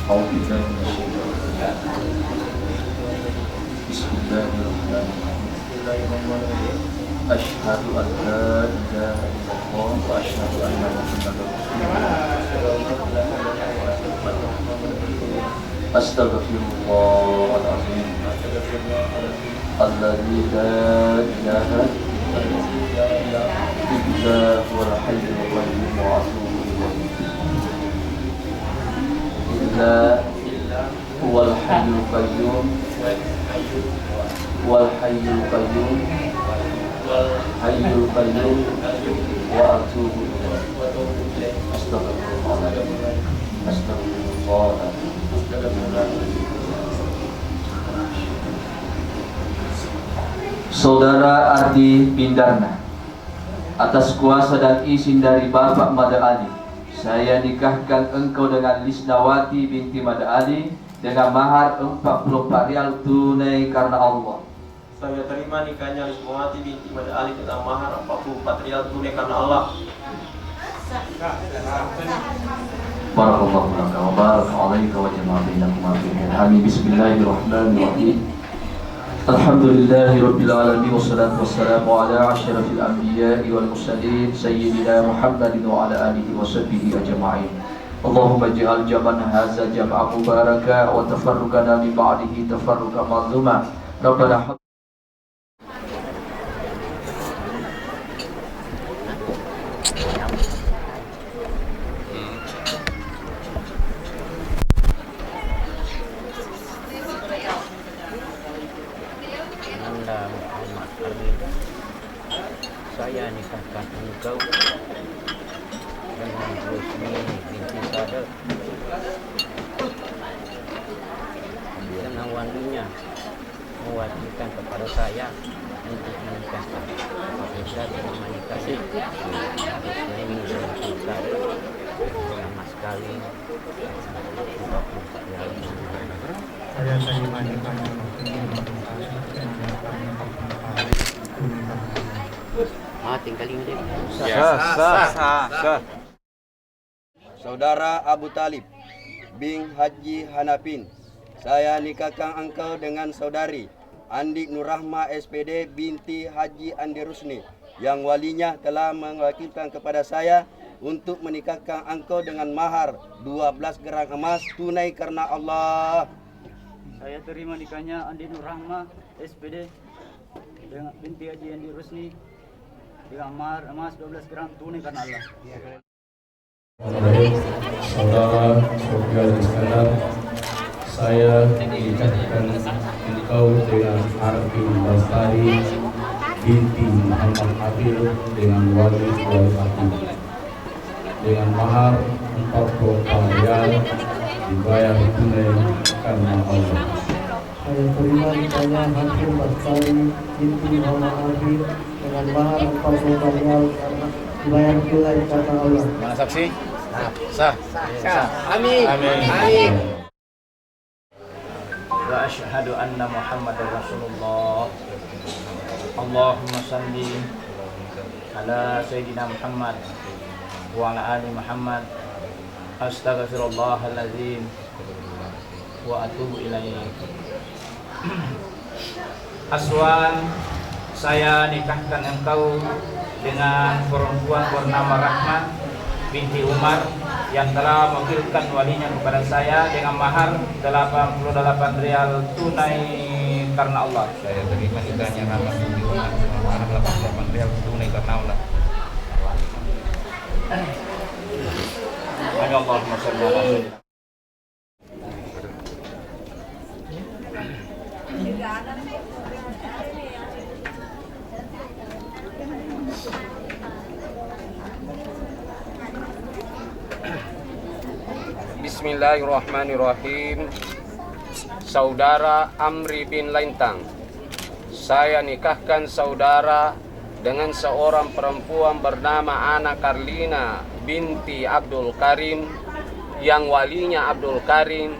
أعوذ بالله من الشيطان الرجيم. بسم الله الرحمن الرحيم. أشهد أن لا إله إلا الله وأشهد أن محمدا رسول الله. أستغفر الله العظيم الذي لا إله إلا هو الحي القيوم وأتوب إليه. إلا هو الحي القيوم والحي القيوم حي القيوم وأتوب إليه. أستغفر الله أستغفر الله. Saudara Ardi Bindarna, atas kuasa dan izin dari Bapak Mada Ali, saya nikahkan engkau dengan Lisnawati binti Mada Ali dengan mahar 44 rial tunai karena Allah. Saya terima nikahnya Lisnawati binti Mada Ali dengan mahar 44 rial tunai karena Allah. Barakallahu laka wa baraka alaika wa jama'a bainakum fi khair. Amin. Bismillahirrahmanirrahim. Alhamdulillahi rabbil alamin wassalatu wassalamu ala asyrafil anbiya'i wal mursalin sayyidina Muhammadin wa ala alihi wa sahbihi ajma'in. Allahumma ij'al jam'ana hadza jam'an mubaraka wa tafarruqana min ba'dihi tafarruqan mazluma. Rabbana saya nikahkan engkau dengan Rusmi binti Sadar dengan walinya mewakilkan kepada saya untuk menikahkan Aisyah dengan menikahkan Rusmi binti Sadar dengan mas kawin 44 rial. Saya terima nikahnya Tinggalin deh. Saudara Abu Talib bin Haji Hanafin, saya nikahkan engkau dengan saudari Andi Nurrahma SPD binti Haji Andi Rusni yang walinya telah mewakilkan kepada saya untuk menikahkan engkau dengan mahar 12 gram emas tunai karena Allah. Saya terima nikahnya Andi Nurrahma SPD dengan binti Haji Andi Rusni dengan mahar emas 12 gram tunai karena Allah. Saudara-saudara sekalian, saya nikahkan engkau dengan Arfi Lestari binti Muhammad Habil dengan wali Hati dengan mahar 44 rial dibayar tunai karena Allah. Saya terima nikahnya Hakim Lestari binti Muhammad Habil dengan mahar 44 rial karena dibayar tunai karena Allah. Mana saksi? Sah. Amin. Amin. Wa asyhadu anna Muhammadar Rasulullah. Allahumma salli ala Sayyidina Muhammad wa ala ali Muhammad. Astaghfirullahaladzim wa atubu ilaih. Aswan, saya nikahkan engkau dengan perempuan bernama Rahmat binti Umar yang telah mewakilkan walinya kepada saya dengan mahar 88 rial tunai karena Allah. Saya terima nikahnya Rahmat binti Umar dengan mahar 88 rial tunai karena Allah. Allahumma shalli ala sayyidina. Bismillahirrahmanirrahim. Saudara Amri bin Laintang, saya nikahkan saudara dengan seorang perempuan bernama Ana Karlina binti Abdul Karim yang walinya Abdul Karim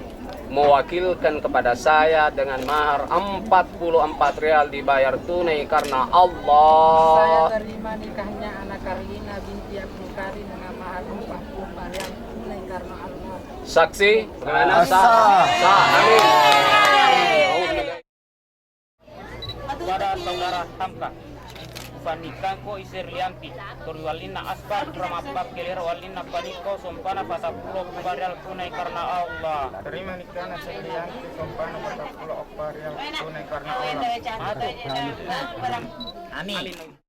mewakilkan kepada saya dengan mahar 44 rial dibayar tunai karena Allah. Saya terima nikahnya Ana Karlina binti Abdul Karim dengan mahar 44 rial tunai karena Allah. Saksi? Bagaimana? Sah. Amin. Kepada saudara Hamka Panikangko Isirlianti Turiwalina Asbar Ramabab Kelera Walina Paniko Sompana Patapulo Kubarial tunai karena Allah. Terima nikahnya Isirlianti Sompana Patapulo Kubarial tunai karena Allah. Amin.